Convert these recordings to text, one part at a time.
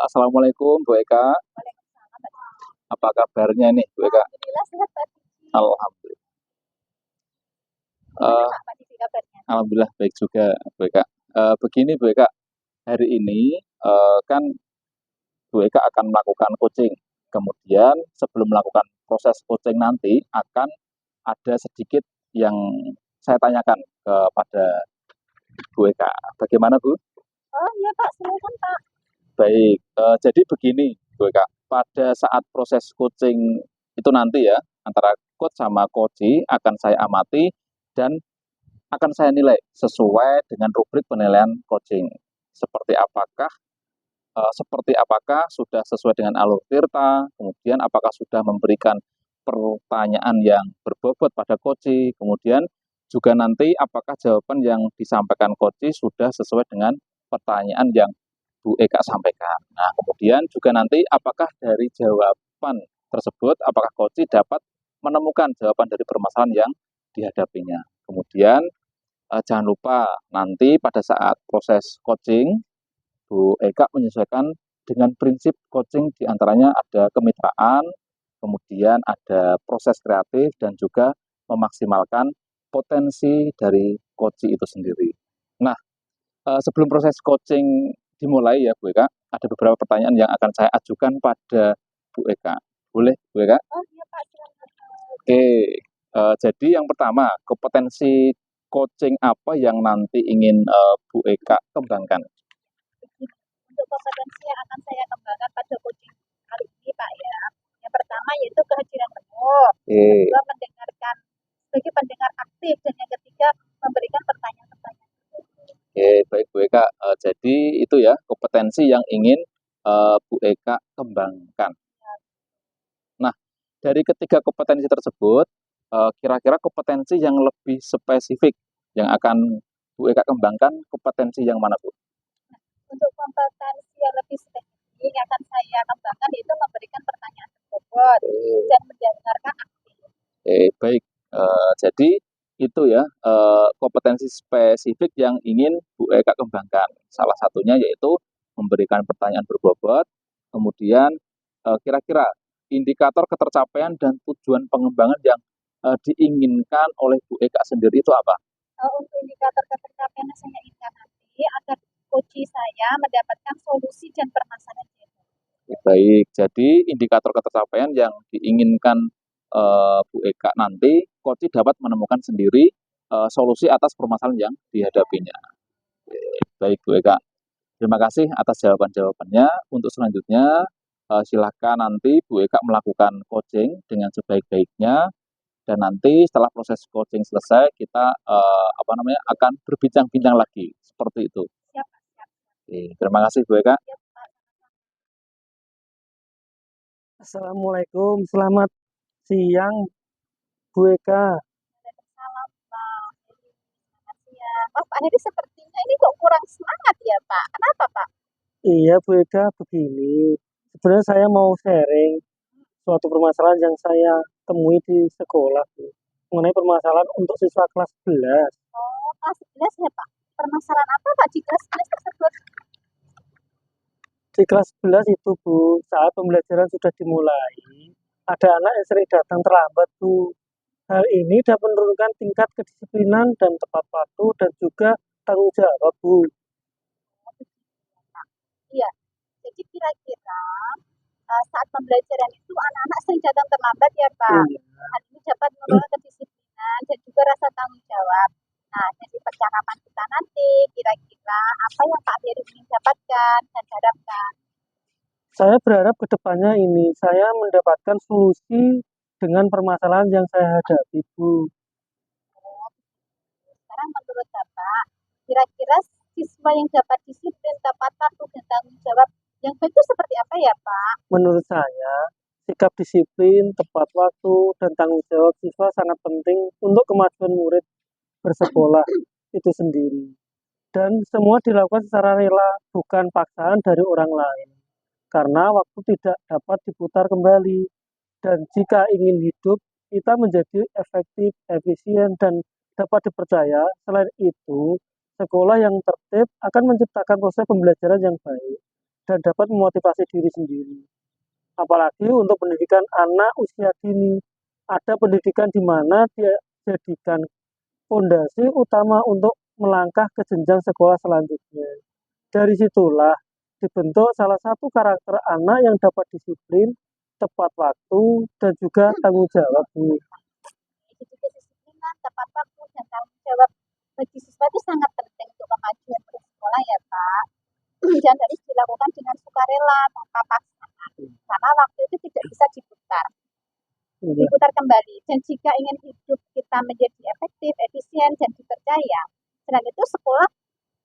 Assalamualaikum Bu Eka. Apa kabarnya nih Bu Eka? Alhamdulillah sehat Pak Diki. Alhamdulillah. Gimana Eh, Pak Diki kabarnya? Alhamdulillah baik juga Bu Eka. Begini Bu Eka, hari ini kan Bu Eka akan melakukan coaching. Kemudian sebelum melakukan proses coaching nanti akan ada sedikit yang saya tanyakan kepada Bu Eka. Bagaimana Bu? Oh iya Pak, silakan Pak. Baik, jadi begini Bu Eka, pada saat proses coaching itu nanti ya, antara coach sama coachee akan saya amati dan akan saya nilai sesuai dengan rubrik penilaian coaching. Seperti apakah sudah sesuai dengan alur tirta, kemudian apakah sudah memberikan pertanyaan yang berbobot pada coachee, kemudian juga nanti apakah jawaban yang disampaikan coachee sudah sesuai dengan pertanyaan yang Bu Eka sampaikan. Nah, kemudian juga nanti apakah dari jawaban tersebut, apakah coachee dapat menemukan jawaban dari permasalahan yang dihadapinya. Kemudian jangan lupa nanti pada saat proses coaching, Bu Eka menyesuaikan dengan prinsip coaching diantaranya ada kemitraan, kemudian ada proses kreatif, dan juga memaksimalkan potensi dari coaching itu sendiri. Nah, sebelum proses coaching dimulai ya Bu Eka, ada beberapa pertanyaan yang akan saya ajukan pada Bu Eka. Boleh Bu Eka? Oh iya Pak, silakan. Oke, jadi yang pertama, kompetensi coaching apa yang nanti ingin Bu Eka kembangkan? Untuk kompetensi yang akan saya kembangkan pada coaching kali ini Pak ya. Yang pertama yaitu kehadiran penuh. Yang kedua mendengarkan sebagai pendengar aktif dan yang ketiga memberikan pertanyaan-pertanyaan. Oke, baik Bu Eka. Jadi itu ya kompetensi yang ingin Bu Eka kembangkan. Nah, dari ketiga kompetensi tersebut, kira-kira kompetensi yang lebih spesifik yang akan Bu Eka kembangkan, kompetensi yang mana Bu? Untuk kompetensi yang lebih spesifik yang akan saya kembangkan yaitu memberikan pertanyaan berbobot dan mendengarkan aktif. Baik. Jadi itu ya kompetensi spesifik yang ingin Bu Eka kembangkan. Salah satunya yaitu memberikan pertanyaan berbobot, kemudian kira-kira indikator ketercapaian dan tujuan pengembangan yang diinginkan oleh Bu Eka sendiri itu apa? Untuk indikator ketercapaian yang saya inginkan nanti agar coaching saya mendapatkan solusi dan permasalahan yang Baik, jadi indikator ketercapaian yang diinginkan Bu Eka nanti, coach dapat menemukan sendiri solusi atas permasalahan yang dihadapinya. Baik Bu Eka, terima kasih atas jawaban-jawabannya. Untuk selanjutnya, silakan nanti Bu Eka melakukan coaching dengan sebaik-baiknya dan nanti setelah proses coaching selesai kita akan berbincang-bincang lagi seperti itu. siap. Oke, terima kasih Bu Eka. Assalamualaikum, selamat siang Bu Eka. Waalaikumsalam Pak Heri. Selamat siang. Oh Pak Heri sepertinya ini kok kurang semangat ya Pak. Kenapa Pak? Iya Bu Eka, begini. Sebenarnya saya mau sharing suatu permasalahan yang saya temui di sekolah Bu. Mengenai permasalahan untuk siswa kelas 11. Oh kelas 11 ya Pak. Permasalahan apa Pak di kelas 11 tersebut? Di kelas 11 itu Bu, saat pembelajaran sudah dimulai, ada anak yang sering datang terlambat Bu. Hal ini dapat menurunkan tingkat kedisiplinan dan tepat waktu dan juga tanggung jawab Bu. Iya. Jadi kira-kira saat pembelajaran itu anak-anak sering datang terlambat ya Pak. Iya. Hal ini dapat menurunkan kedisiplinan dan juga rasa tanggung jawab. Nah, dari percakapan kita nanti, kira-kira apa yang Pak Heri ingin dapatkan dan harapkan? Saya berharap ke depannya ini saya mendapatkan solusi dengan permasalahan yang saya hadapi, Bu. Sekarang menurut Bapak, kira-kira siswa yang dapat disiplin, tepat waktu, dan tanggung jawab yang baik itu seperti apa ya Pak? Menurut saya, sikap disiplin, tepat waktu, dan tanggung jawab siswa sangat penting untuk kemajuan murid bersekolah itu sendiri. Dan semua dilakukan secara rela, bukan paksaan dari orang lain. Karena waktu tidak dapat diputar kembali. Dan jika ingin hidup, kita menjadi efektif, efisien, dan dapat dipercaya. Selain itu, sekolah yang tertib akan menciptakan proses pembelajaran yang baik. dan dapat memotivasi diri sendiri. Apalagi untuk pendidikan anak usia dini, ada pendidikan di mana dia jadikan fondasi utama untuk melangkah ke jenjang sekolah selanjutnya. Dari situlah dibentuk salah satu karakter anak yang dapat disiplin, tepat waktu, dan juga tanggung jawab, Bu. Jadi kedisiplinan, tepat waktu, dan tanggung jawab bagi siswa itu sangat penting untuk kemajuan bersekolah ya Pak. Dan harus dilakukan dengan sukarela tanpa paksaan. Karena waktu itu tidak bisa diputar kembali. Dan jika ingin hidup kita menjadi efektif, efisien, dan dipercaya, selain itu sekolah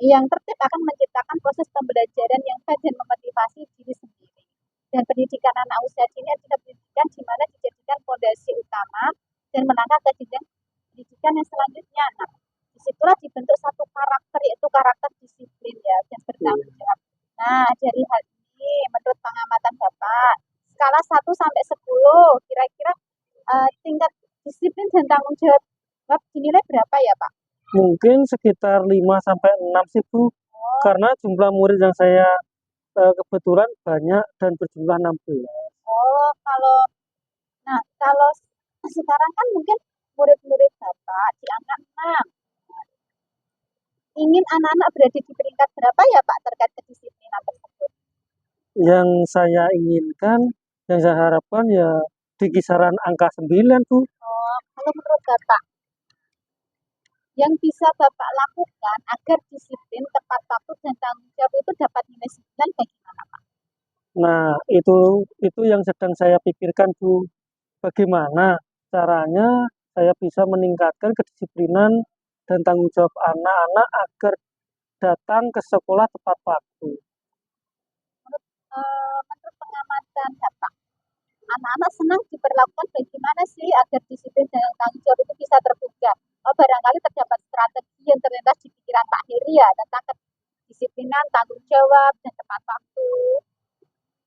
yang tertib akan menciptakan proses pembelajaran yang baik dan memotivasi diri sendiri. Dan pendidikan anak usia dini adalah pendidikan di mana dijadikan fondasi utama dan melangkah ke jenjang pendidikan yang selanjutnya. Nah, disitulah dibentuk satu karakter, yaitu karakter disiplin ya, dan bertanggung jawab. Nah, dari hal ini, menurut pengamatan Bapak, skala 1 sampai 10, kira-kira tingkat disiplin dan tanggung jawab dinilai berapa ya Pak? Mungkin sekitar 5 sampai 6 sih, Bu. Karena jumlah murid yang saya kebetulan banyak dan berjumlah 16. Oh, kalau sekarang kan mungkin murid-murid Bapak di angka 6. Ingin anak-anak berada di peringkat berapa ya Pak terkait kedisiplinan tersebut? Yang saya inginkan, yang saya harapkan ya di kisaran angka 9, Bu. Oh, kalau menurut Bapak, yang bisa Bapak lakukan agar disiplin, tepat waktu, dan tanggung jawab itu dapat nilai 9 bagaimana Pak? Nah, itu yang sedang saya pikirkan, Bu. Bagaimana caranya saya bisa meningkatkan kedisiplinan dan tanggung jawab anak-anak agar datang ke sekolah tepat waktu. Menurut pengamatan Bapak, anak-anak senang diperlakukan bagaimana sih agar disiplin dan tanggung jawab itu bisa terbuka? Oh, barangkali terdapat strategi yang terlintas di pikiran Pak Heri ya tentang kedisiplinan, tanggung jawab, dan tepat waktu.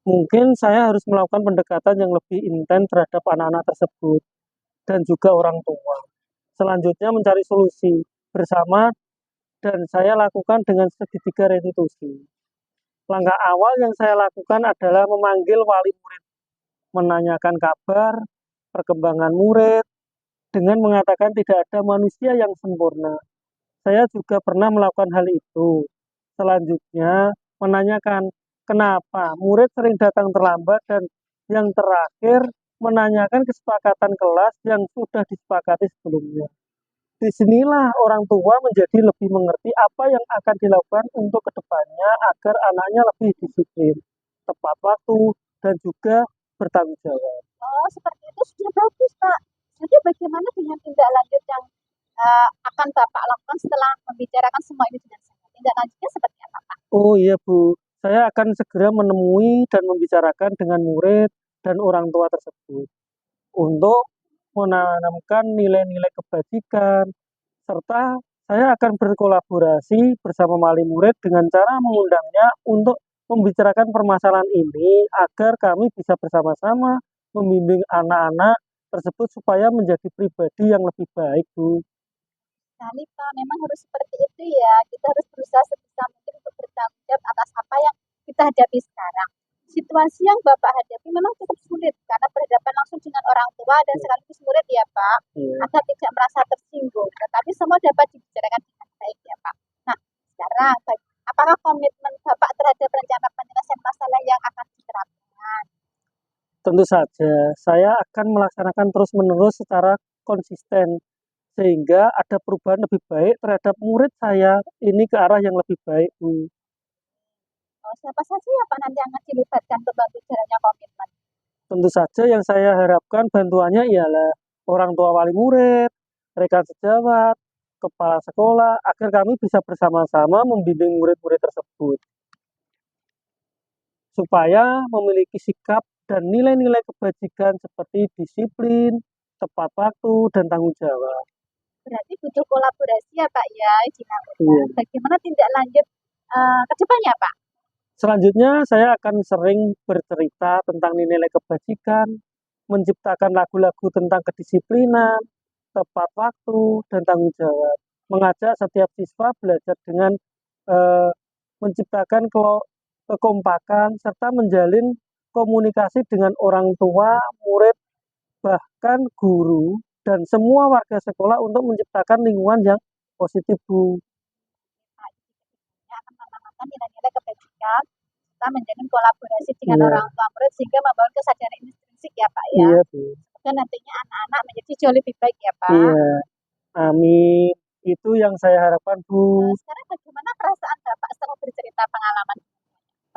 Mungkin saya harus melakukan pendekatan yang lebih intens terhadap anak-anak tersebut dan juga orang tua. Selanjutnya mencari solusi bersama dan saya lakukan dengan segitiga restitusi. Langkah awal yang saya lakukan adalah memanggil wali murid, menanyakan kabar, perkembangan murid, dengan mengatakan tidak ada manusia yang sempurna. Saya juga pernah melakukan hal itu. Selanjutnya, menanyakan kenapa murid sering datang terlambat dan yang terakhir, menanyakan kesepakatan kelas yang sudah disepakati sebelumnya. Disinilah orang tua menjadi lebih mengerti apa yang akan dilakukan untuk kedepannya agar anaknya lebih disiplin, tepat waktu, dan juga bertanggung jawab. Oh, seperti itu sudah bagus Pak. Jadi bagaimana dengan tindak lanjut yang akan Bapak lakukan setelah membicarakan semua ini dengan saya? Tindak lanjutnya seperti apa Pak? Oh iya Bu, saya akan segera menemui dan membicarakan dengan murid dan orang tua tersebut untuk menanamkan nilai-nilai kebajikan, serta saya akan berkolaborasi bersama wali murid dengan cara mengundangnya untuk membicarakan permasalahan ini agar kami bisa bersama-sama membimbing anak-anak tersebut supaya menjadi pribadi yang lebih baik, Bu. Sekali Pak, memang harus seperti itu ya. Kita harus berusaha sebisa mungkin untuk bertanggung jawab atas apa yang kita hadapi sekarang. Situasi yang Bapak hadapi memang cukup sulit karena berhadapan langsung dengan orang tua dan sekaligus murid ya Pak, agar tidak merasa tersinggung. Tetapi semua dapat dibicarakan dengan baik ya Pak. Nah, sekarang apakah komitmen Bapak terhadap rencana penyelesaian masalah yang akan diterapkan? Tentu saja, saya akan melaksanakan terus-menerus secara konsisten sehingga ada perubahan lebih baik terhadap murid saya ini ke arah yang lebih baik, Bu. Oh, siapa saja ya Pak nanti yang akan dilibatkan untuk bantu jalannya komitmen? Tentu saja yang saya harapkan bantuannya ialah orang tua wali murid, rekan sejawat, kepala sekolah, agar kami bisa bersama-sama membimbing murid-murid tersebut. Supaya memiliki sikap dan nilai-nilai kebajikan seperti disiplin, tepat waktu, dan tanggung jawab. Berarti butuh kolaborasi ya Pak ya, dilakukan. Bagaimana tindak lanjut ke depannya Pak? Selanjutnya saya akan sering bercerita tentang nilai-nilai kebajikan, menciptakan lagu-lagu tentang kedisiplinan, tepat waktu, dan tanggung jawab. Mengajak setiap siswa belajar dengan menciptakan kekompakan, serta menjalin komunikasi dengan orang tua, murid, bahkan guru, dan semua warga sekolah untuk menciptakan lingkungan yang positif, Bu. Nah, akan menanamkan nilai-nilai kebajikan, kita menjalin kolaborasi dengan Iya. orang tua murid sehingga membangun kesadaran intrinsik ya Pak ya. Iya, Bu. Dan nantinya anak-anak menjadi jauh lebih baik ya Pak. Iya. Amin. Itu yang saya harapkan, Bu. Sekarang bagaimana perasaan Bapak setelah bercerita pengalaman?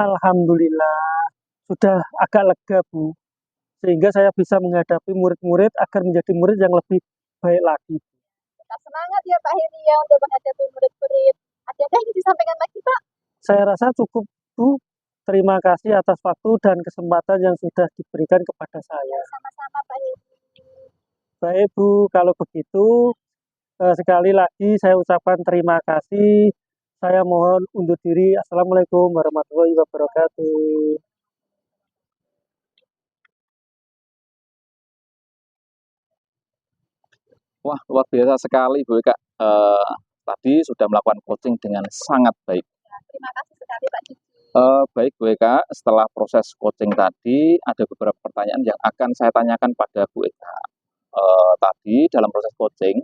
Alhamdulillah sudah agak lega, Bu. Sehingga saya bisa menghadapi murid-murid agar menjadi murid yang lebih baik lagi. Kita semangat ya Pak Heri ya untuk menghadapi murid-murid. Adakah yang disampaikan lagi Pak? Saya rasa cukup, Bu. Terima kasih atas waktu dan kesempatan yang sudah diberikan kepada saya. Sama-sama Pak Heri. Baik, Bu. Kalau begitu, sekali lagi saya ucapkan terima kasih. Saya mohon undur diri. Assalamualaikum warahmatullahi wabarakatuh. Wah, luar biasa sekali Bu Eka. Tadi sudah melakukan coaching dengan sangat baik. Ya, terima kasih sekali Pak Cici. Baik Bu Eka, setelah proses coaching tadi ada beberapa pertanyaan yang akan saya tanyakan pada Bu Eka. Tadi dalam proses coaching,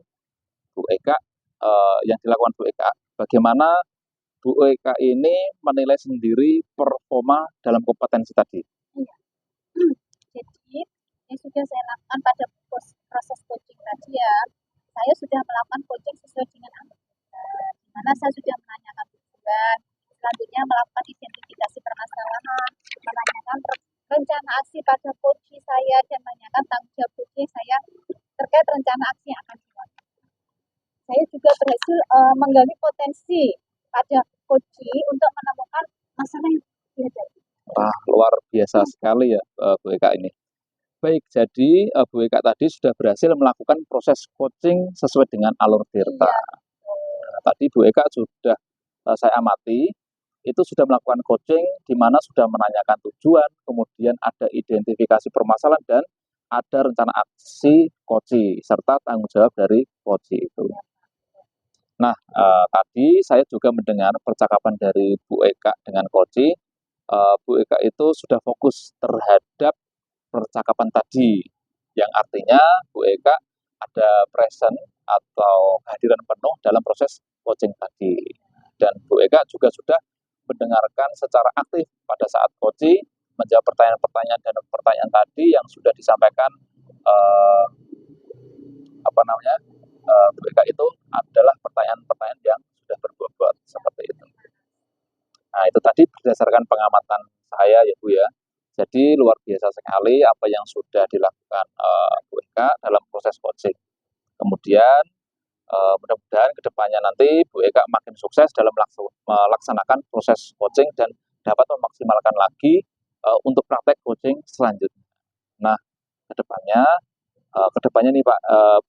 Bu Eka, yang dilakukan Bu Eka, bagaimana Bu Eka ini menilai sendiri performa dalam kompetensi tadi? Iya. Jadi yang sudah saya lakukan pada proses coaching tadi ya, saya sudah melakukan coaching sesuai dengan anggota, di mana saya sudah menanyakan tujuan, selanjutnya melakukan identifikasi permasalahan, menanyakan rencana aksi pada coach saya, dan menanyakan tanggung jawab coach saya terkait rencana aksi yang akan dilakukan. Saya juga berhasil menggali potensi pada coach untuk menemukan masalah yang dihadapi. Wah, luar biasa sekali ya Bu Eka ini. Baik, jadi Bu Eka tadi sudah berhasil melakukan proses coaching sesuai dengan alur Tirta. Nah, tadi Bu Eka sudah saya amati, itu sudah melakukan coaching di mana sudah menanyakan tujuan, kemudian ada identifikasi permasalahan, dan ada rencana aksi coaching, serta tanggung jawab dari coaching itu. Nah, tadi saya juga mendengar percakapan dari Bu Eka dengan coaching. Bu Eka itu sudah fokus terhadap percakapan tadi, yang artinya Bu Eka ada present atau kehadiran penuh dalam proses coaching tadi. Dan Bu Eka juga sudah mendengarkan secara aktif pada saat coaching, menjawab pertanyaan-pertanyaan dan pertanyaan tadi yang sudah disampaikan Bu Eka itu adalah pertanyaan-pertanyaan yang sudah berbobot seperti itu. Nah, itu tadi berdasarkan pengamatan saya ya Bu ya. Jadi luar biasa sekali apa yang sudah dilakukan Bu Eka dalam proses coaching. Kemudian mudah-mudahan kedepannya nanti Bu Eka makin sukses dalam melaksanakan proses coaching dan dapat memaksimalkan lagi untuk praktek coaching selanjutnya. Nah, kedepannya nih Pak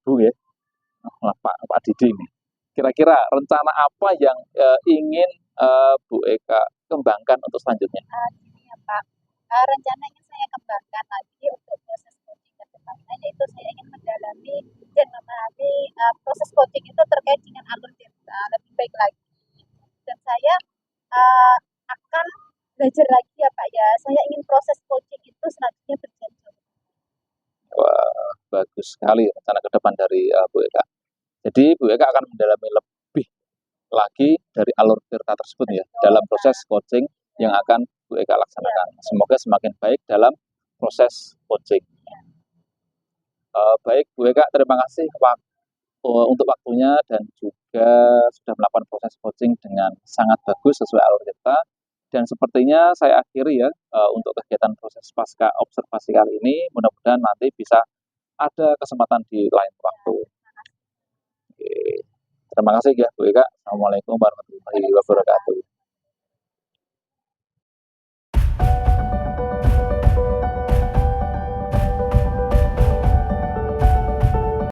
Bu ya, Pak Didi ini, kira-kira rencana apa yang ingin Bu Eka kembangkan untuk selanjutnya? Gini ya Pak, rencana yang saya kembangkan lagi untuk proses coaching ke depannya, yaitu saya ingin mendalami dan memahami proses coaching itu terkait dengan alur Tirta lebih baik lagi. Dan saya akan belajar lagi ya Pak ya. Saya ingin proses coaching itu selanjutnya berjalan. Wah, bagus sekali rencana ke depan dari Bu Eka. Jadi Bu Eka akan mendalami lebih lagi dari alur Tirta tersebut ya, dalam proses coaching yang akan Bu Eka laksanakan. Semoga semakin baik dalam proses coaching. Baik Bu Eka, terima kasih untuk waktunya dan juga sudah melakukan proses coaching dengan sangat bagus sesuai alur Tirta. Dan sepertinya saya akhiri ya untuk kegiatan proses pasca observasi kali ini. Mudah-mudahan nanti bisa ada kesempatan di lain waktu. Oke. Terima kasih ya Bu Eka. Assalamualaikum warahmatullahi wabarakatuh.